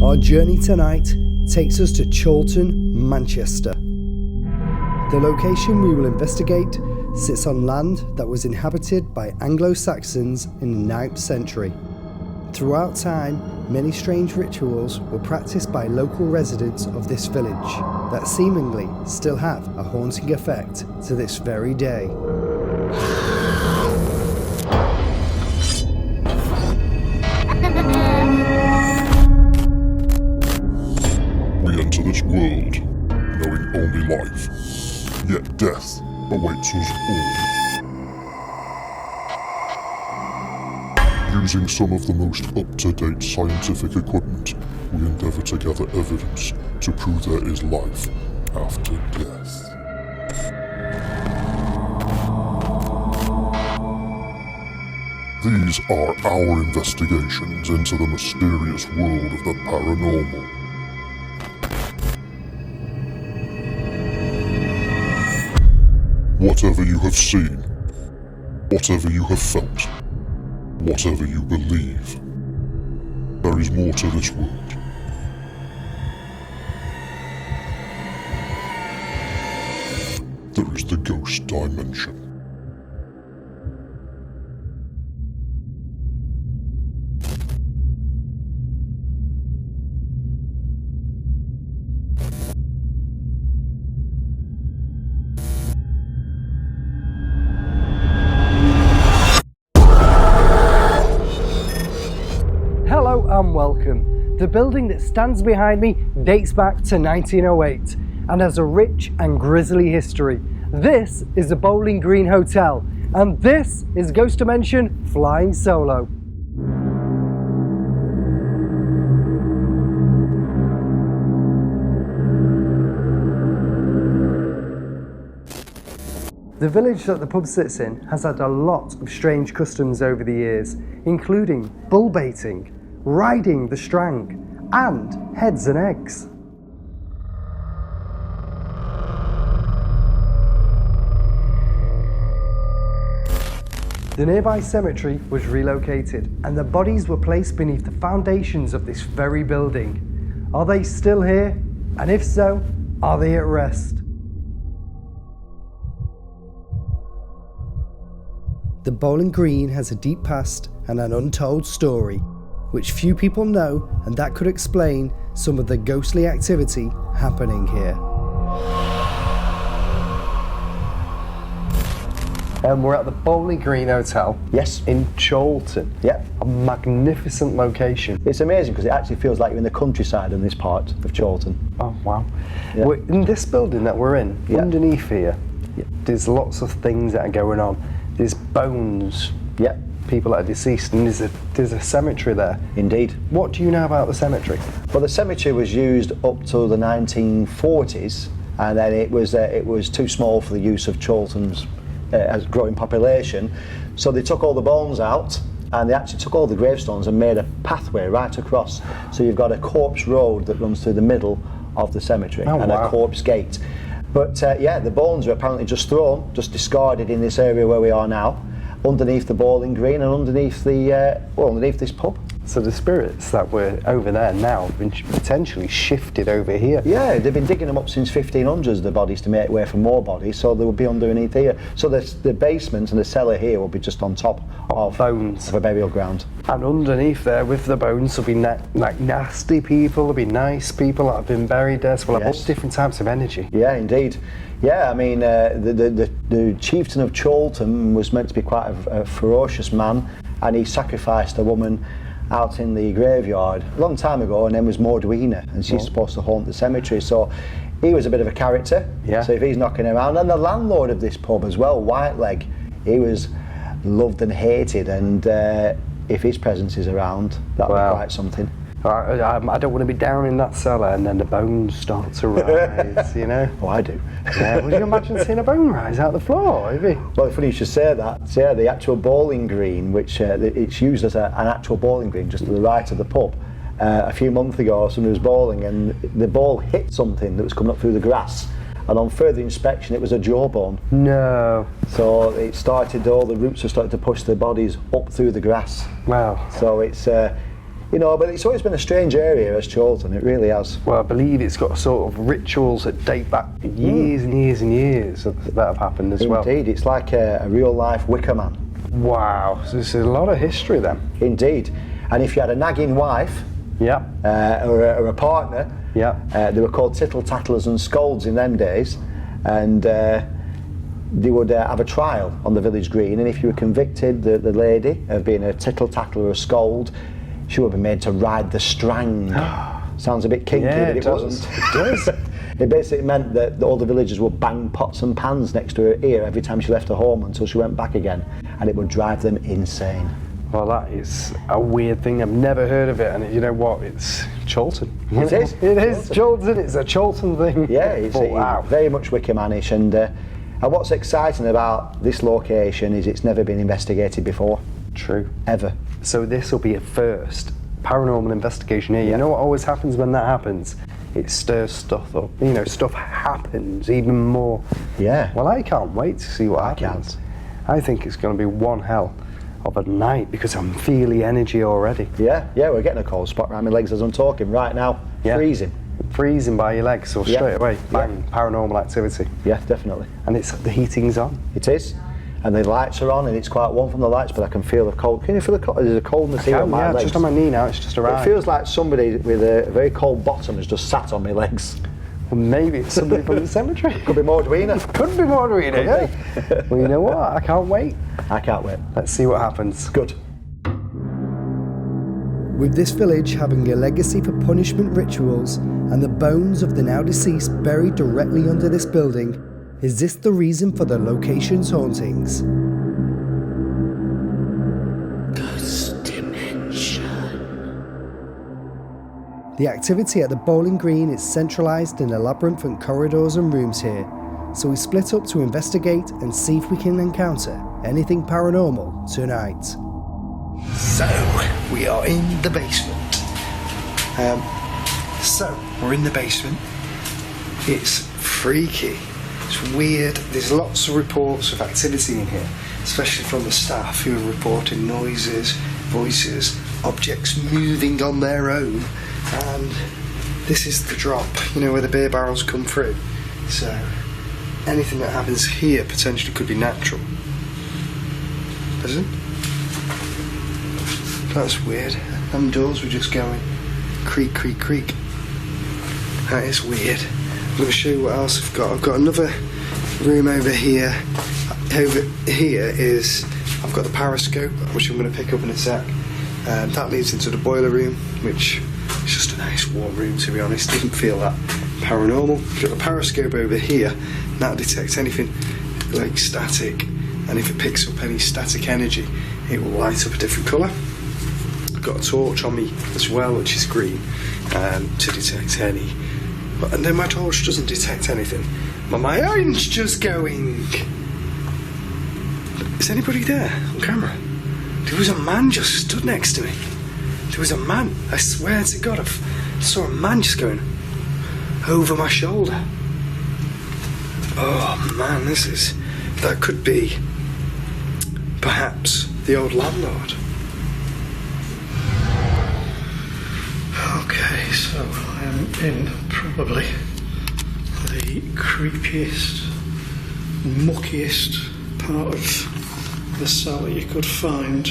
Our journey tonight takes us to Chilton, Manchester. The location we will investigate sits on land that was inhabited by Anglo-Saxons in the 9th century. Throughout time, many strange rituals were practiced by local residents of this village that seemingly still have a haunting effect to this very day. We enter this world knowing only life, yet death awaits us all. Using some of the most up-to-date scientific equipment, we endeavour to gather evidence to prove there is life after death. These are our investigations into the mysterious world of the paranormal. Whatever you have seen, whatever you have felt, whatever you believe, there is more to this world. There is the ghost dimension. Hello and welcome. The building that stands behind me dates back to 1908 and has a rich and grisly history. This is the Bowling Green Hotel, and this is Ghost Dimension Flying Solo. The village that the pub sits in has had a lot of strange customs over the years, including bull baiting, riding the strang, and heads and eggs. The nearby cemetery was relocated and the bodies were placed beneath the foundations of this very building. Are they still here? And if so, are they at rest? The Bowling Green has a deep past and an untold story, which few people know, and that could explain some of the ghostly activity happening here. We're at the Bowling Green Hotel. Yes. In Chilton. Yeah. A magnificent location. It's amazing because it actually feels like you're in the countryside in this part of Chilton. Oh, wow. Yeah. We're in this building that we're in, Yeah. underneath here, Yeah. there's lots of things that are going on. There's bones, Yeah, people that are deceased, and there's a cemetery there. indeed. What do you know about the cemetery? Well, the cemetery was used up to the 1940s, and then it was too small for the use of Chilton's growing population. So they took all the bones out, and they actually took all the gravestones and made a pathway right across. So you've got a corpse road that runs through the middle of the cemetery, and wow. a corpse gate. But yeah, the bones are apparently just thrown, just discarded in this area where we are now, underneath the Bowling Green and underneath underneath this pub. So the spirits that were over there now have been potentially shifted over here. Yeah, they've been digging them up since 1500s, the bodies, to make way for more bodies, so they would be underneath here. So the basement and the cellar here will be just on top of bones of a burial ground. And underneath there with the bones will be like nasty people, there'll be nice people that have been buried there, so we'll have all different types of energy. Yeah, indeed. Yeah, I mean, the chieftain of Chilton was meant to be quite a ferocious man, and he sacrificed a woman out in the graveyard a long time ago. Her name was Mordwina, and she's supposed to haunt the cemetery, so he was a bit of a character. Yeah. So if he's knocking around, and the landlord of this pub as well, Whiteleg, he was loved and hated, and if his presence is around, that'll be quite something. I don't want to be down in that cellar and then the bones start to rise, you know? Oh, I do. Yeah, would you imagine seeing a bone rise out the floor? Well, funny you should say that. So, yeah, the actual bowling green, which it's used as an actual bowling green just to the right of the pub. A few months ago, someone was bowling and the ball hit something that was coming up through the grass. And on further inspection, it was a jawbone. No. So it started, all the roots have started to push the bodies up through the grass. Wow. So it's You know, but it's always been a strange area as Chilton, it really has. Well, I believe it's got sort of rituals that date back years and years and years that have happened as well. Indeed, it's like a real-life Wicker Man. Wow, so there's a lot of history then. Indeed. And if you had a nagging wife, Yeah. or a partner, Yeah. they were called tittle-tattlers and scolds in them days, and they would have a trial on the village green, and if you were convicted, the lady, of being a tittle-tattler or a scold, she would be made to ride the strang. Sounds a bit kinky, Yeah, but it does. wasn't. It does. It basically meant that all the villagers would bang pots and pans next to her ear every time she left her home until she went back again, and it would drive them insane. Well, that is a weird thing. I've never heard of it, and you know what? It's Chilton. It is. It is Chilton. It's a Chilton thing. Yeah, it's wow. very much Wicker Manish, and what's exciting about this location is it's never been investigated before, True. ever. So this will be a first paranormal investigation here. You know what always happens when that happens? It stirs stuff up. You know, stuff happens even more. Yeah. Well, I can't wait to see what happens. I think it's going to be one hell of a night because I'm feeling energy already. Yeah, we're getting a cold spot around my legs as I'm talking right now. Yeah. Freezing. Freezing by your legs, so Yeah. straight away, bang, paranormal activity. Yeah, definitely. And it's the heating's on. It is. And the lights are on, and it's quite warm from the lights, but I can feel the cold. Can you feel the cold? There's a coldness here on my Yeah, legs. just on my knee now, it's just It arrived. feels like somebody with a very cold bottom has just sat on my legs. Well, maybe it's somebody from the cemetery. Could be Mordwina. Could be more reading, yeah. Well, you know what? I can't wait. I can't wait. Let's see what happens. Good. With this village having a legacy for punishment rituals and the bones of the now deceased buried directly under this building, is this the reason for the location's hauntings? Ghost Dimension. The activity at the bowling green is centralised in a labyrinth of corridors and rooms here, so we split up to investigate and see if we can encounter anything paranormal tonight. So, we are in the basement. We're in the basement. It's freaky. It's weird. There's lots of reports of activity in here, especially from the staff who are reporting noises, voices, objects moving on their own. And this is the drop, you know, where the beer barrels come through. So, anything that happens here potentially could be natural. Doesn't it? That's weird. Them doors were just going creak, creak, creak. That is weird. I'm going to show you what else I've got. I've got another room over here. Over here is, I've got the periscope, which I'm going to pick up in a sec. That leads into the boiler room, which is just a nice warm room, to be honest. Didn't feel that paranormal. I've got the periscope over here. That detects anything like static, and if it picks up any static energy, it will light up a different colour. I've got a torch on me as well, which is green, to detect any. And then my torch doesn't detect anything. But my mind's just going. Is anybody there on camera? There was a man just stood next to me. There was a man. I swear to God, I saw a man just going over my shoulder. Oh man, that could be perhaps the old landlord. Okay, so I am in probably the creepiest, muckiest part of the cellar you could find.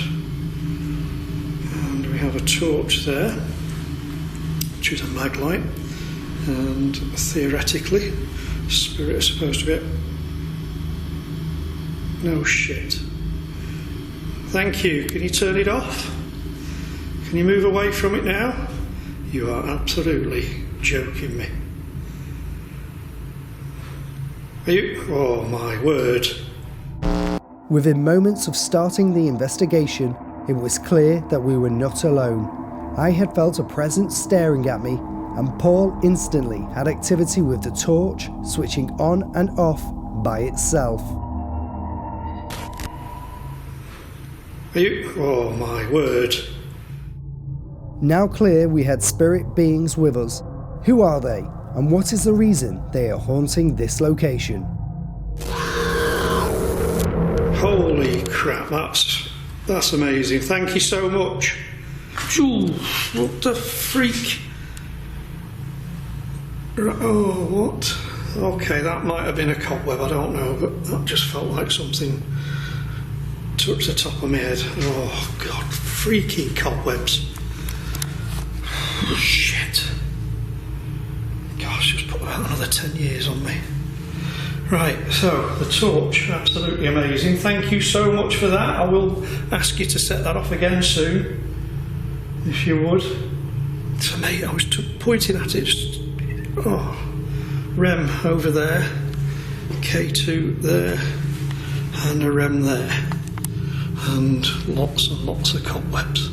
And we have a torch there, which is a mag light, and theoretically, spirit is supposed to be. No shit. Thank you. Can you turn it off? Can you move away from it now? You are absolutely joking me. Are you? Oh my word. Within moments of starting the investigation, it was clear that we were not alone. I had felt a presence staring at me, and Paul instantly had activity with the torch switching on and off by itself. Are you? Oh my word. Now clear we had spirit beings with us. Who are they, and what is the reason they are haunting this location? Holy crap, that's amazing. Thank you so much. Ooh, what the freak? Oh, what? Okay, that might have been a cobweb, I don't know, but that just felt like something touched the top of my head. Oh, God, freaky cobwebs. Shit. Gosh, just put about another 10 years on me. Right, so the torch, absolutely amazing. Thank you so much for that. I will ask you to set that off again soon, if you would. So, mate, I was pointing at it. Just, oh, REM over there, K2 there, and a REM there, and lots of cobwebs.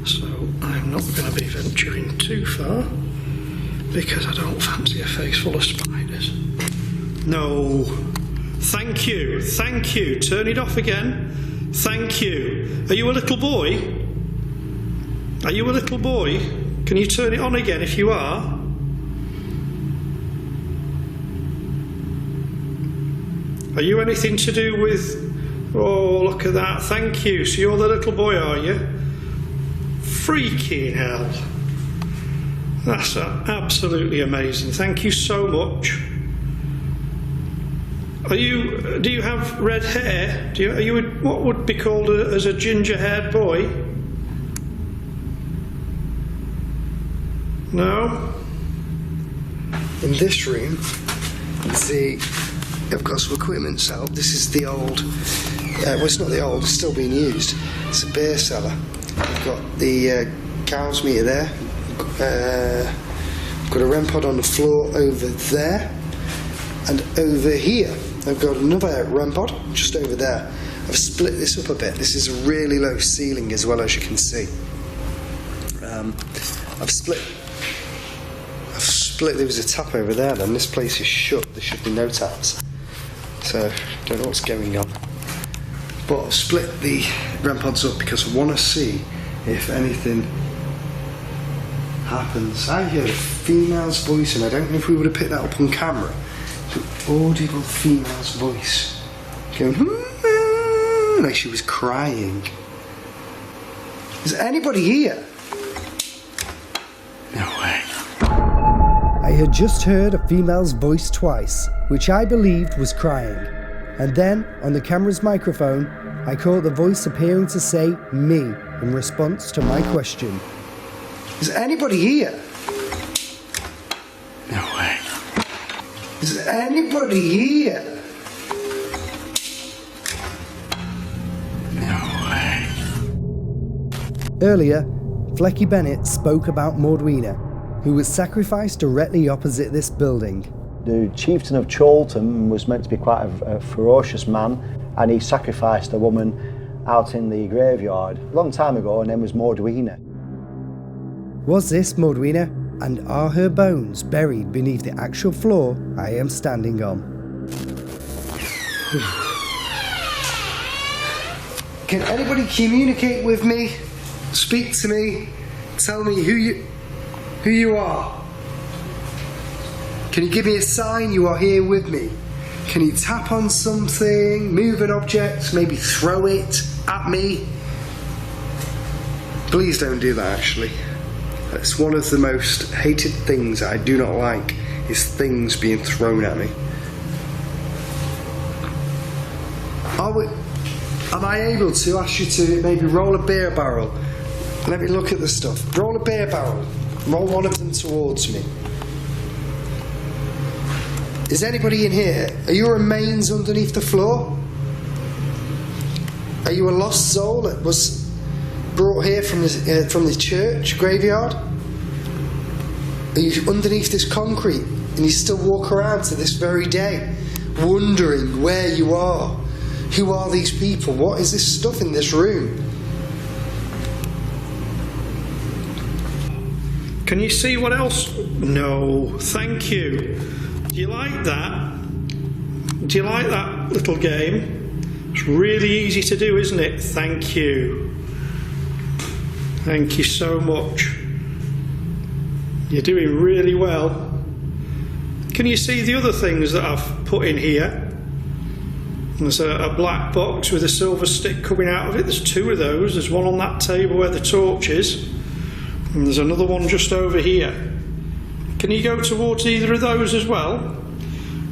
So I'm not going to be venturing too far because I don't fancy a face full of spiders. No. Thank you. Turn it off again. Thank you. Are you a little boy? Are you a little boy? Can you turn it on again if you are? Are you anything to do with... Oh, look at that. Thank you. So you're the little boy, are you? Freaking hell. That's absolutely amazing. Thank you so much. Do you have red hair? Are you what would be called as a ginger-haired boy? No? In this room, I've got some equipment set up. This is the old, well, it's not the old, it's still being used. It's a beer cellar. I've got the cows meter there. I've got a REM pod on the floor over there. And over here, I've got another REM pod just over there. I've split this up a bit. This is a really low ceiling as well, as you can see. I've split, there was a tap over there then. This place is shut, there should be no taps. So, don't know what's going on. But I've split the REM pods up because I want to see if anything happens. I heard a female's voice and I don't know if we would have picked that up on camera. An audible female's voice going, like she was crying. Is there anybody here? No way. I had just heard a female's voice twice, which I believed was crying. And then, on the camera's microphone, I caught the voice appearing to say me in response to my question. Is there anybody here? No way. Is there anybody here? No way. Earlier, Flecky Bennett spoke about Mordwina, who was sacrificed directly opposite this building. The chieftain of Chilton was meant to be quite a ferocious man, and he sacrificed a woman out in the graveyard a long time ago. Her name was Mordwina. Was this Mordwina? And are her bones buried beneath the actual floor I am standing on? Can anybody communicate with me? Speak to me? Tell me who you are? Can you give me a sign you are here with me? Can you tap on something, move an object, maybe throw it at me? Please don't do that, actually. That's one of the most hated things I do not like, is things being thrown at me. Am I able to ask you to maybe roll a beer barrel? Let me look at the stuff. Roll a beer barrel. Roll one of them towards me. Is anybody in here? Are your remains underneath the floor? Are you a lost soul that was brought here from the church graveyard? Are you underneath this concrete and you still walk around to this very day wondering where you are? Who are these people? What is this stuff in this room? Can you see what else? No, thank you. Do you like that? Do you like that little game? It's really easy to do, isn't it? Thank you. Thank you so much. You're doing really well. Can you see the other things that I've put in here? There's a black box with a silver stick coming out of it. There's two of those. There's one on that table where the torch is, and there's another one just over here. Can you go towards either of those as well?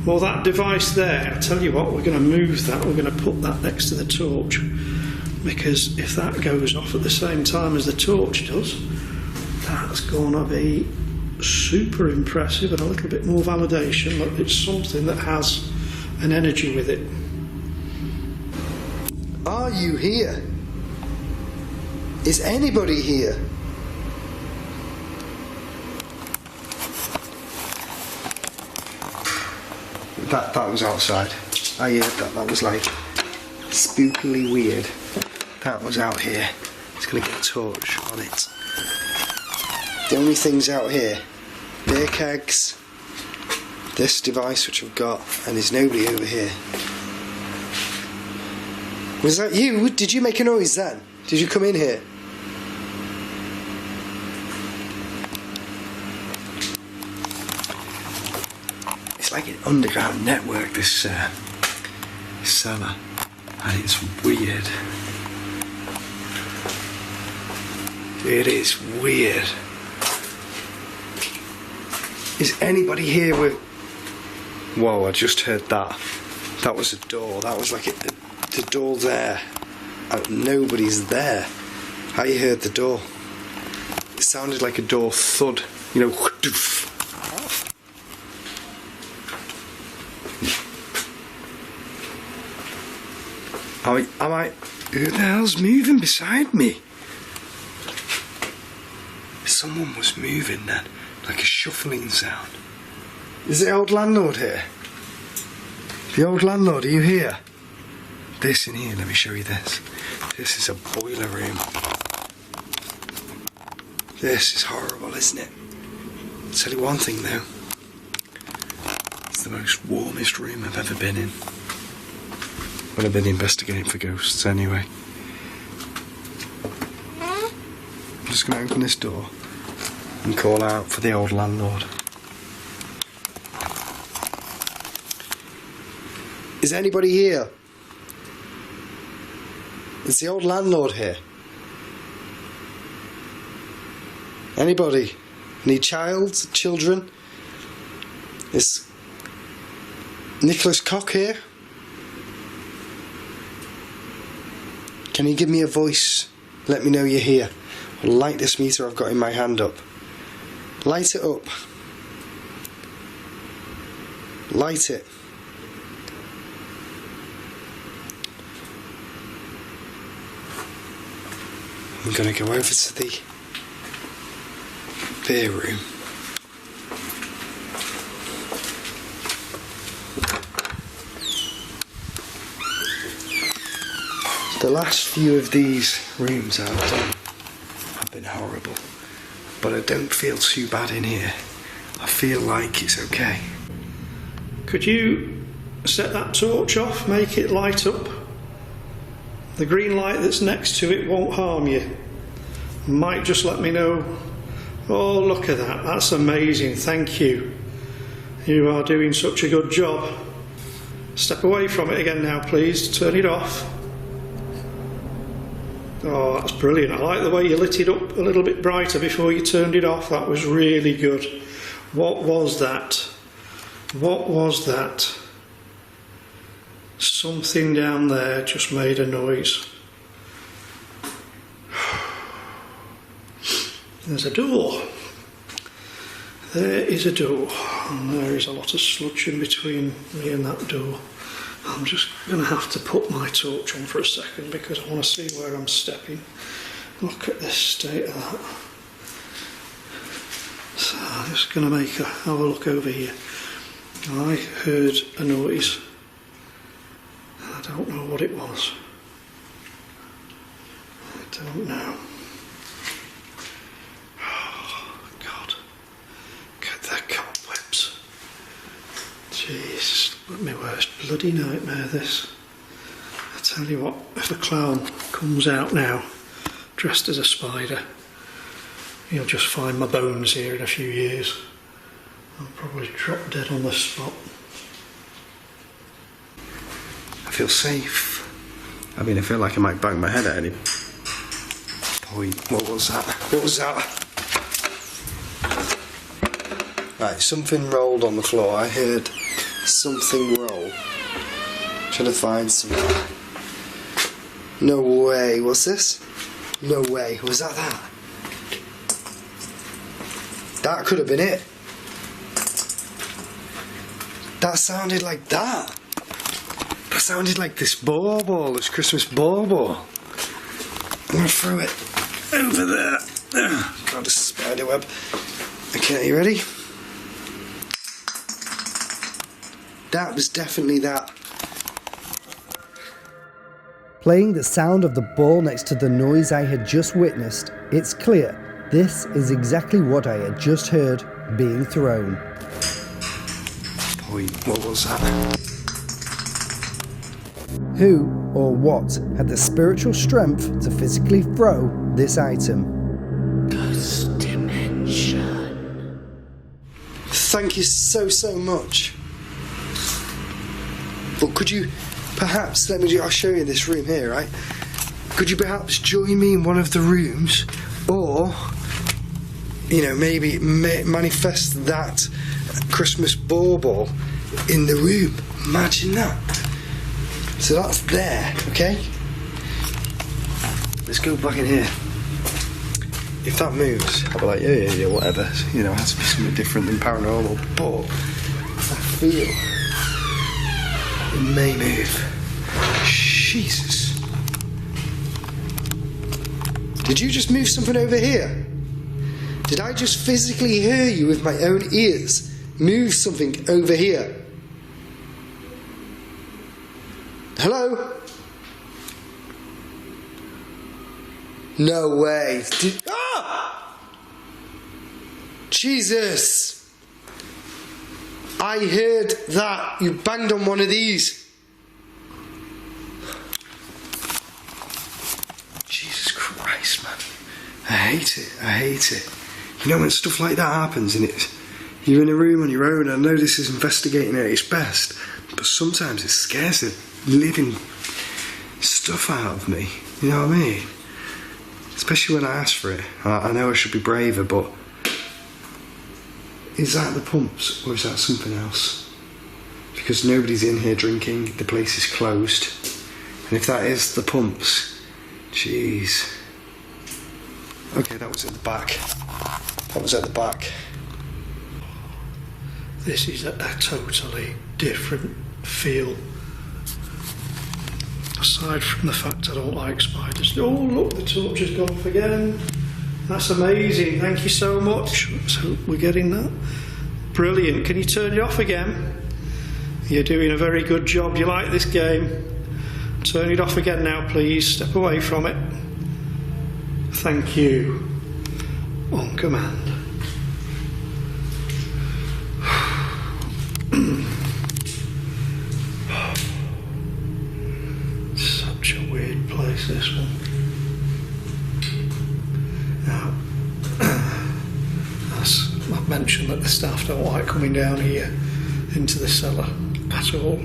Well, that device there, I tell you what, we're going to move that. We're going to put that next to the torch, because if that goes off at the same time as the torch does, that's going to be super impressive and a little bit more validation that it's something that has an energy with it. Are you here? Is anybody here? That was outside. I heard that. That was like spookily weird. That was out here. It's gonna get a torch on it. The only things out here: beer kegs, this device which I've got, and there's nobody over here. Was that you? Did you make a noise then? Did you come in here? It's like an underground network, this cellar, and it's weird. It is weird. Is anybody here with... Whoa, I just heard that. That was a door. That was like the door there. Nobody's there. I heard the door. It sounded like a door thud. You know, whoosh. Am I... Who the hell's moving beside me? Someone was moving then. Like a shuffling sound. Is the old landlord here? The old landlord, are you here? This in here, let me show you this. This is a boiler room. This is horrible, isn't it? I'll tell you one thing though. It's the most warmest room I've ever been in. When I've been investigating for ghosts anyway. I'm just going to open this door and call out for the old landlord. Is anybody here? Is the old landlord here? Anybody? Any children? Is Nicholas Cock here? Can you give me a voice? Let me know you're here. I'll light this meter I've got in my hand up. Light it up. Light it. I'm going to go over to the beer room. The last few of these rooms I've done have been horrible, but I don't feel too bad in here. I feel like it's okay. Could you set that torch off, make it light up? The green light that's next to it won't harm you. Might just let me know. Oh, look at that. That's amazing. Thank you. You are doing such a good job. Step away from it again now, please. Turn it off. Oh, that's brilliant. I like the way you lit it up a little bit brighter before you turned it off. That was really good. What was that? What was that? Something down there just made a noise. There's a door. There is a door, and there is a lot of sludge in between me and that door. I'm just going to have to put my torch on for a second because I want to see where I'm stepping. Look at this state of that. So I'm just going to have a look over here. I heard a noise. I don't know what it was. I don't know. Oh, God. Get the cobwebs. Jesus, my worst bloody nightmare, this. I tell you what, if a clown comes out now, dressed as a spider, he'll just find my bones here in a few years. I'll probably drop dead on the spot. I feel safe. I mean, I feel like I might bang my head at any point. What was that? What was that? Right, something rolled on the floor. I heard something roll. Trying to find something. No way. What's this? No way. Was that? That could have been it. That sounded like that. That sounded like this bauble, this Christmas bauble. I'm gonna throw it over there. Got a spider web. Okay, you ready? That was definitely that. Playing the sound of the ball next to the noise I had just witnessed, it's clear this is exactly what I had just heard being thrown. What was that? Who or what had the spiritual strength to physically throw this item? Ghost dimension. Thank you so much. But could you perhaps, I'll show you this room here, right? Could you perhaps join me in one of the rooms, or, you know, maybe manifest that Christmas bauble in the room? Imagine that. So that's there, okay? Let's go back in here. If that moves, I'll be like, yeah, whatever. You know, it has to be something different than paranormal. But I feel it may move. Jesus. Did you just move something over here? Did I just physically hear you with my own ears move something over here? Hello? No way. Jesus! I heard that. You banged on one of these. Jesus Christ, man. I hate it. You know when stuff like that happens and you're in a room on your own. I know this is investigating at its best, but sometimes it scares the living stuff out of me. You know what I mean? Especially when I ask for it. I know I should be braver, but is that the pumps or is that something else? Because nobody's in here drinking, the place is closed. And if that is the pumps, jeez. Okay, that was at the back. This is a totally different feel. Aside from the fact I don't like spiders. Oh look, the torch has gone off again. That's amazing, thank you so much. So we're getting that. Brilliant, can you turn it off again? You're doing a very good job, you like this game. Turn it off again now please, step away from it. Thank you. On command. Such a weird place, this one. Now, as I've mentioned that the staff don't like coming down here into the cellar at all.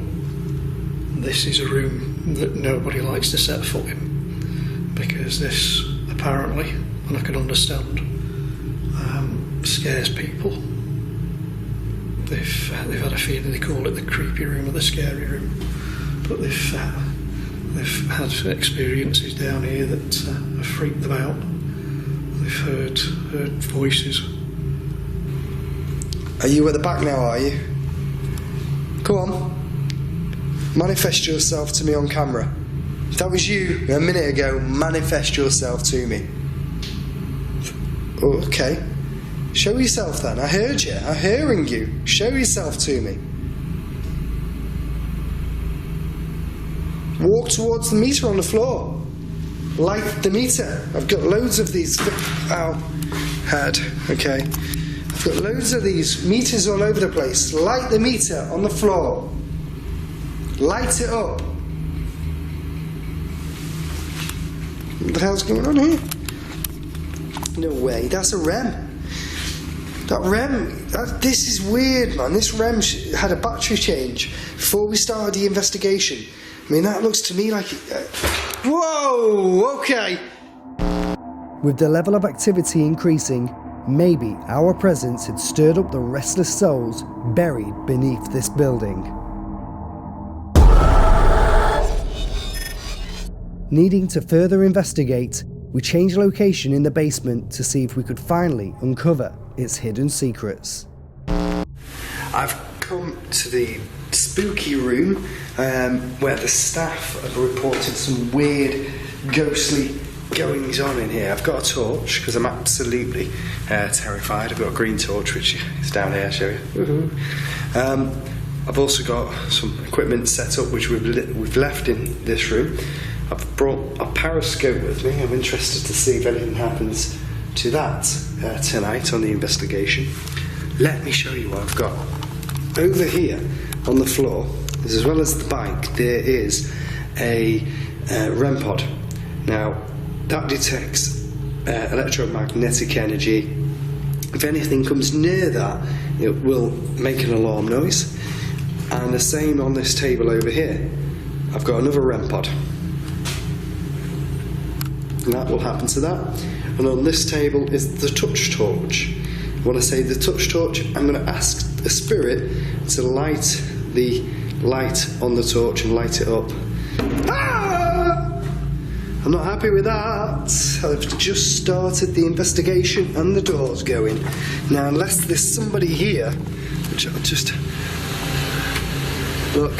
This is a room that nobody likes to set foot in because this apparently, and I can understand, scares people. They've had a feeling, they call it the creepy room or the scary room, but they've had experiences down here that have freaked them out. They've heard voices. Are you at the back now, are you? Come on. Manifest yourself to me on camera. If that was you a minute ago, manifest yourself to me. Oh, okay. Show yourself then. I heard you. I'm hearing you. Show yourself to me. Walk towards the meter on the floor. Light the meter. I've got loads of these. Ow. Head. Okay. I've got loads of these meters all over the place. Light the meter on the floor. Light it up. What the hell's going on here? No way. That's a REM. That REM, this is weird, man. This REM had a battery change before we started the investigation. I mean, that looks to me like... whoa! Okay. With the level of activity increasing, maybe our presence had stirred up the restless souls buried beneath this building. Needing to further investigate, we changed location in the basement to see if we could finally uncover its hidden secrets. I've come to the spooky room where the staff have reported some weird, ghostly goings on in here. I've got a torch because I'm absolutely terrified. I've got a green torch which is down here, I'll show you. I've also got some equipment set up which we've left in this room. I've brought a periscope with me. I'm interested to see if anything happens to that tonight on the investigation. Let me show you what I've got. Over here on the floor, as well as the bike, there is a REM pod. Now, that detects electromagnetic energy. If anything comes near that, it will make an alarm noise. And the same on this table over here. I've got another REM pod. And that will happen to that. And on this table is the touch torch. When I say the touch torch, I'm going to ask the spirit to light the light on the torch and light it up. Ah! I'm not happy with that. I've just started the investigation and the door's going. Now, unless there's somebody here, which I'll just... Look.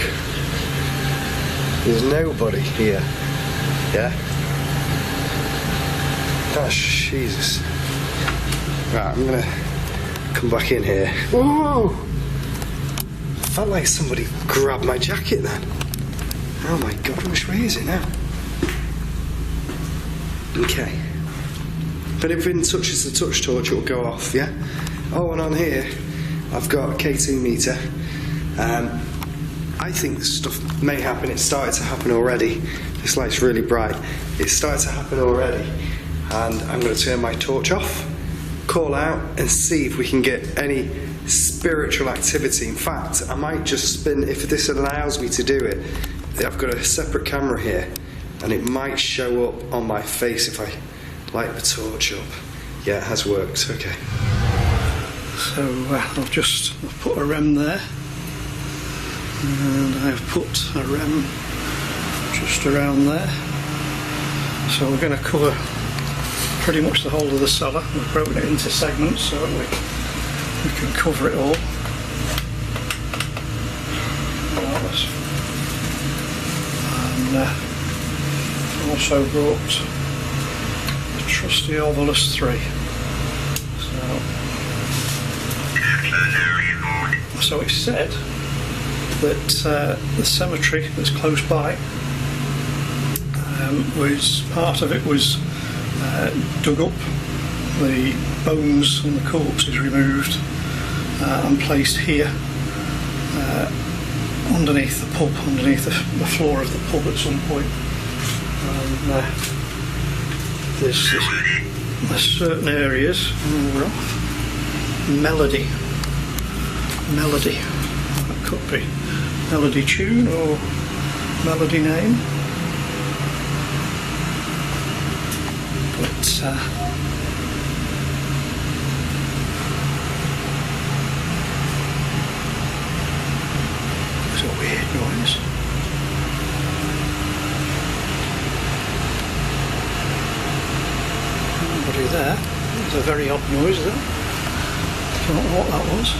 There's nobody here. Yeah? Gosh, Jesus. Right, I'm gonna come back in here. Whoa! Felt like somebody grabbed my jacket then. Oh my God, which way is it now? Okay. If anything touches the touch torch, it will go off, yeah? Oh, and on here, I've got a K2 meter. I think this stuff may happen. It's started to happen already. This light's really bright. It's started to happen already. And I'm going to turn my torch off, call out, and see if we can get any spiritual activity. In fact, I might just spin, if this allows me to do it. I've got a separate camera here, and it might show up on my face if I light the torch up. Yeah, it has worked. Okay. So I've put a REM there, and I've put a REM just around there. So we're going to cover pretty much the whole of the cellar. We've broken it into segments so we can cover it all. And also brought the trusty Ovilus 3. So it's said that the cemetery that's close by was part of it was dug up, the bones and the corpses removed and placed here underneath the pub, underneath the floor of the pub at some point. And there's certain areas. We're off. Melody. That could be melody tune or melody name. But there's a weird noise. Nobody there. There's a very odd noise there. I don't know what that was.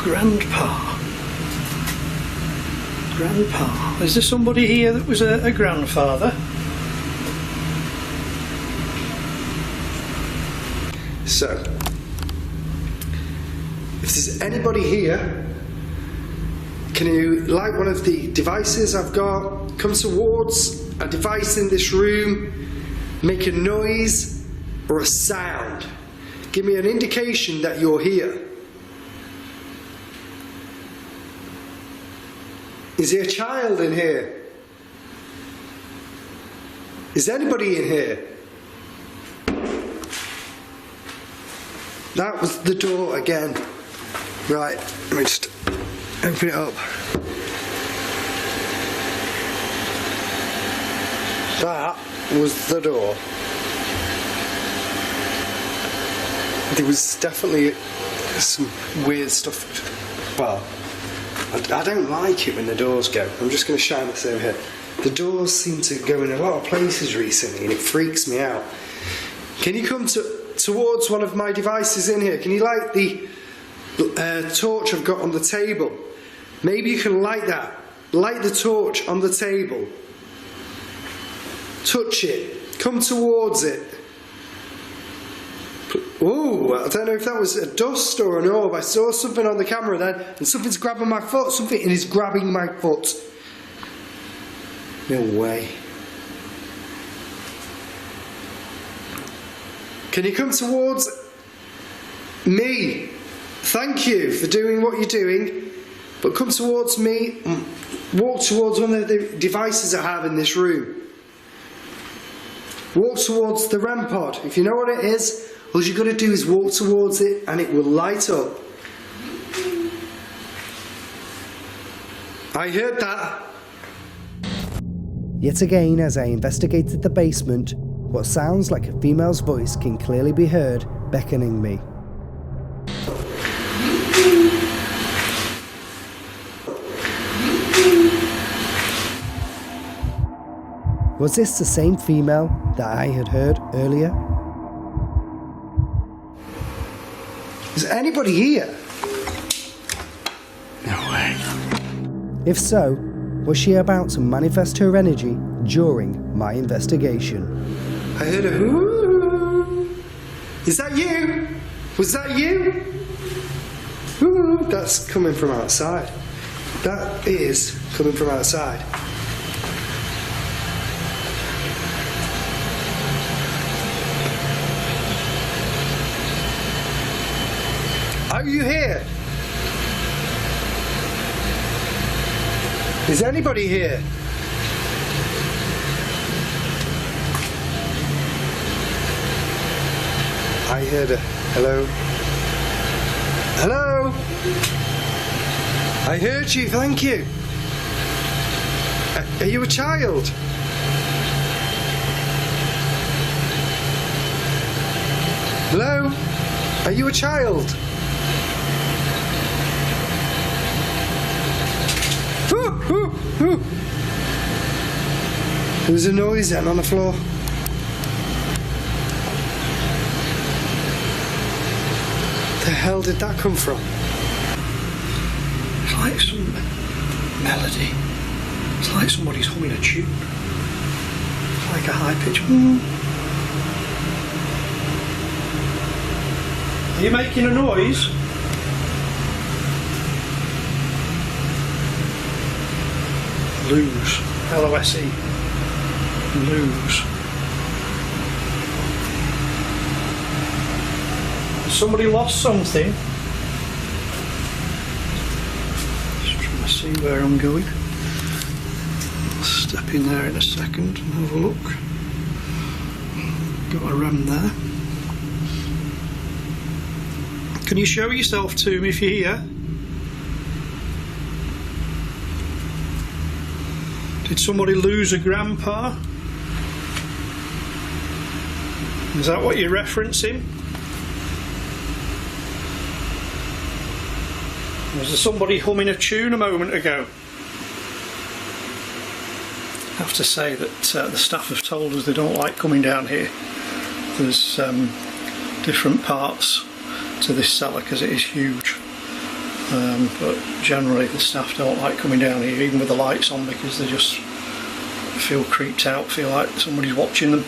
Grandpa. Is there somebody here that was a grandfather? So, if there's anybody here, can you light one of the devices I've got? Come towards a device in this room, make a noise or a sound. Give me an indication that you're here. Is there a child in here? Is anybody in here? That was the door again. Right, let me just Open it up. That was the door. There was definitely some weird stuff. Well, I don't like it when the doors go. I'm just going to shine this over here. The doors seem to go in a lot of places recently and it freaks me out. Can you come towards one of my devices in here? Can you light the torch I've got on the table? Maybe you can light that. Light the torch on the table. Touch it. Come towards it. Oh, I don't know if that was a dust or an orb. I saw something on the camera then, and something's grabbing my foot. Something is grabbing my foot. No way. Can you come towards me? Thank you for doing what you're doing, but come towards me. Walk towards one of the devices I have in this room. Walk towards the REM pod. If you know what it is, all you've got to do is walk towards it and it will light up. I heard that. Yet again, as I investigated the basement, what sounds like a female's voice can clearly be heard beckoning me. Was this the same female that I had heard earlier? Is anybody here? No way. If so, was she about to manifest her energy during my investigation? I heard a whoo. Is that you? Was that you? Ooh, that's coming from outside. That is coming from outside. Are you here? Is anybody here? I heard a hello. Hello? I heard you, thank you. Are you a child? Hello? Are you a child? There was a noise then on the floor. The hell did that come from? It's like some melody. It's like somebody's humming a tune. It's like a high pitch. Are you making a noise? Lose. L-O-S-E. Lose. Somebody lost something. Just trying to see where I'm going. I'll step in there in a second and have a look. Got a ram there. Can you show yourself to me if you're here? Did somebody lose a grandpa? Is that what you're referencing? Was there somebody humming a tune a moment ago? I have to say that the staff have told us they don't like coming down here. There's different parts to this cellar because it is huge. But generally the staff don't like coming down here, even with the lights on, because they just feel creeped out, feel like somebody's watching them.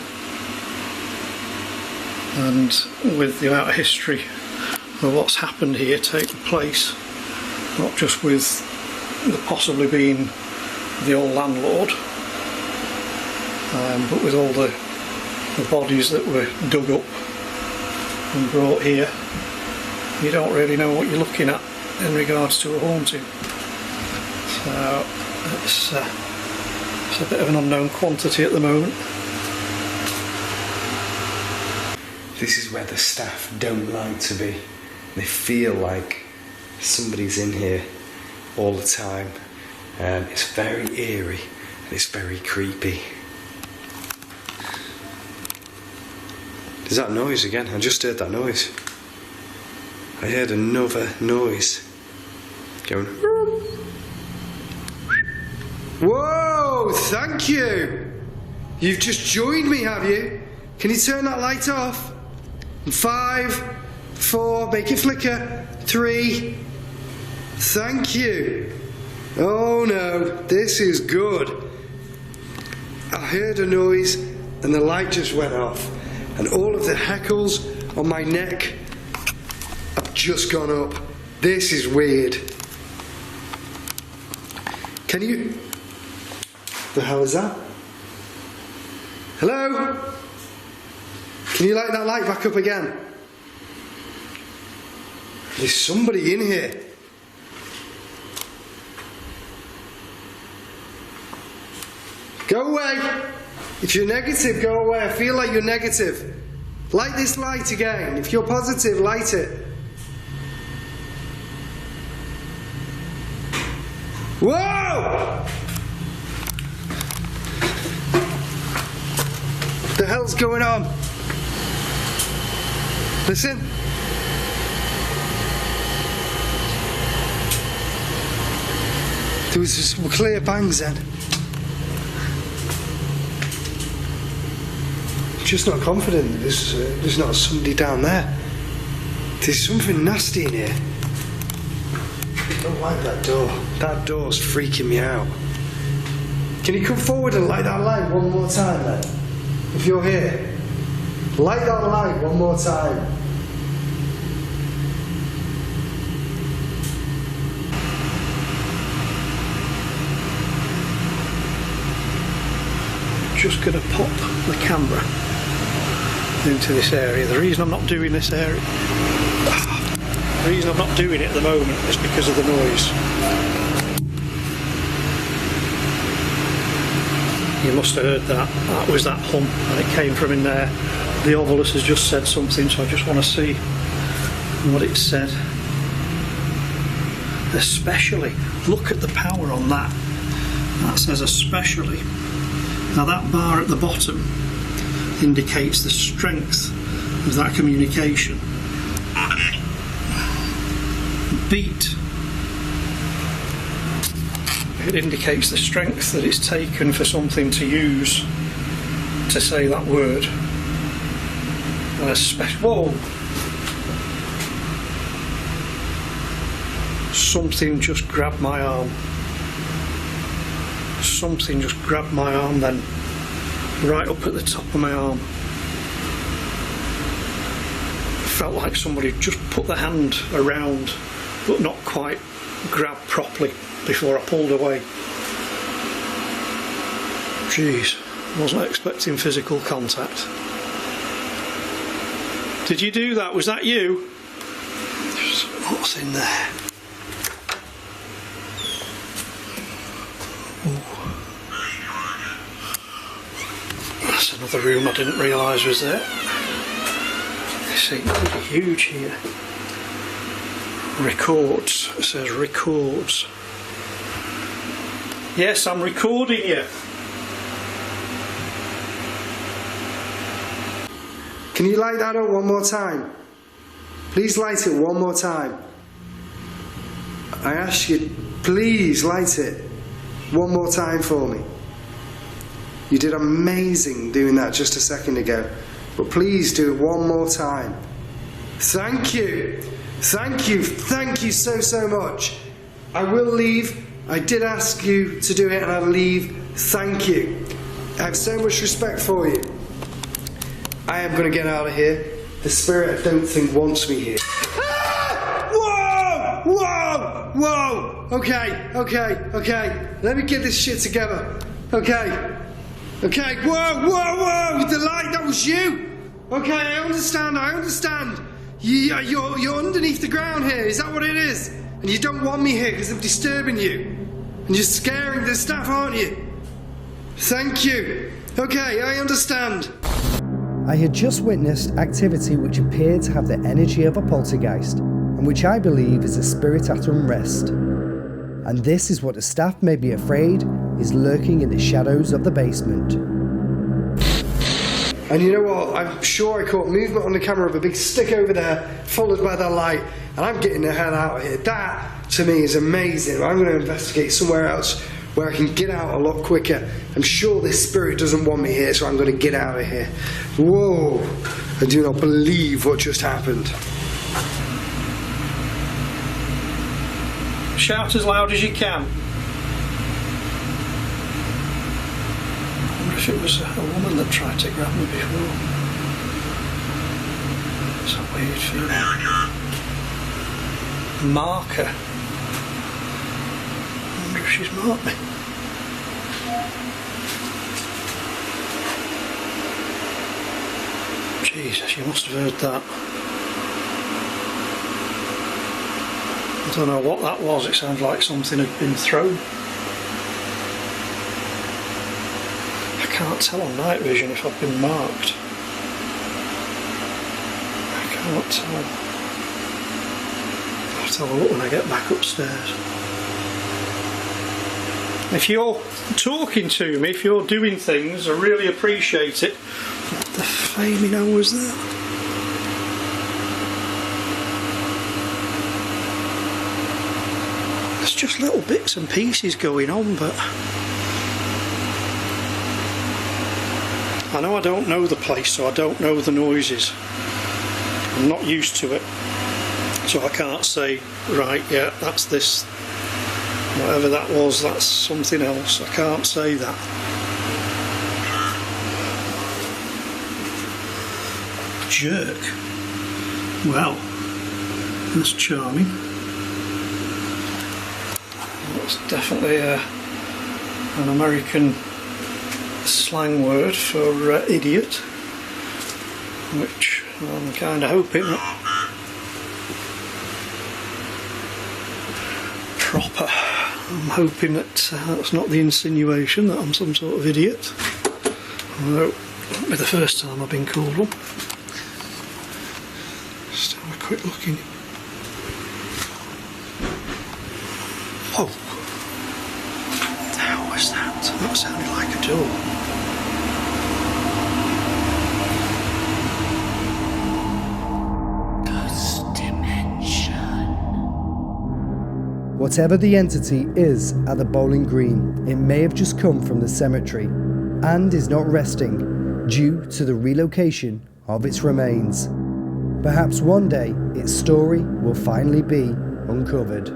And with the amount of history of what's happened here taking place, not just with the possibly being the old landlord, but with all the bodies that were dug up and brought here, you don't really know what you're looking at in regards to a haunting. So it's a bit of an unknown quantity at the moment. This is where the staff don't like to be. They feel like somebody's in here all the time. It's very eerie and it's very creepy. There's that noise again. I just heard that noise. I heard another noise going. Whoa! Thank you. You've just joined me, have you? Can you turn that light off? 5, 4, make it flicker. 3. Thank you. Oh no, this is good. I heard a noise and the light just went off, and all of the hackles on my neck have just gone up. This is weird. Can you... The hell is that? Hello? Can you light that light back up again? There's somebody in here. Go away. If you're negative, go away. I feel like you're negative. Light this light again. If you're positive, light it. Whoa! What the hell's going on? Listen. There was some clear bangs then. Just not confident that there's not somebody down there. There's something nasty in here. I don't like that door. That door's freaking me out. Can you come forward and light that light one more time then? If you're here. Light that light one more time. Just going to pop the camera into this area. The reason I'm not doing this area, the reason I'm not doing it at the moment is because of the noise. You must have heard that. That was that hum, and it came from in there. The Ovilus has just said something, so I just want to see what it said. Especially, look at the power on that. That says especially. Now that bar at the bottom indicates the strength of that communication. Beat. It indicates the strength that it's taken for something to use to say that word. And whoa! Something just grabbed my arm. Something just grabbed my arm then, right up at the top of my arm. Felt like somebody just put their hand around, but not quite grabbed properly before I pulled away. Jeez, wasn't expecting physical contact. Did you do that? Was that you? What's in there? That's another room I didn't realise was there. You see, it's pretty huge here. Records. It says records. Yes, I'm recording you. Can you light that up one more time? Please light it one more time. I ask you, please light it one more time for me. You did amazing doing that just a second ago, but please do it one more time. Thank you. Thank you. Thank you so much. I will leave. I did ask you to do it and I'll leave. Thank you. I have so much respect for you. I am going to get out of here. The spirit I don't think wants me here. Ah! Whoa! Whoa! Whoa! Okay. Let me get this shit together. Okay. Whoa! The light, that was you. Okay, I understand. You're underneath the ground here. Is that what it is? And you don't want me here because I'm disturbing you. And you're scaring the staff, aren't you? Thank you. Okay, I understand. I had just witnessed activity which appeared to have the energy of a poltergeist, and which I believe is a spirit at unrest. And this is what the staff may be afraid is lurking in the shadows of the basement. And you know what? I'm sure I caught movement on the camera of a big stick over there, followed by that light, and I'm getting the hell out of here. That, to me, is amazing. I'm going to investigate somewhere else where I can get out a lot quicker. I'm sure this spirit doesn't want me here, so I'm going to get out of here. Whoa! I do not believe what just happened. Shout as loud as you can. I wonder if it was a woman that tried to grab me before. It's a weird feeling. Marker. I wonder if she's marked me. Jesus, you must have heard that. I don't know what that was, it sounded like something had been thrown. I can't tell on night vision if I've been marked. I can't tell. I'll have to have a look when I get back upstairs. If you're talking to me, if you're doing things, I really appreciate it. What the flaming hell was that? There's just little bits and pieces going on, but I know I don't know the place, so I don't know the noises. I'm not used to it, so I can't say, right, yeah, that's this. Whatever that was, that's something else. I can't say that. Jerk. Well, that's charming. That's definitely an American slang word for idiot, which I'm kind of hoping that proper. I'm hoping that that's not the insinuation that I'm some sort of idiot. Although it won't be the first time I've been called one. Just have a quick look in. Whoa! How was that? That sounded like a door. Whatever the entity is at the Bowling Green, it may have just come from the cemetery and is not resting due to the relocation of its remains. Perhaps one day its story will finally be uncovered.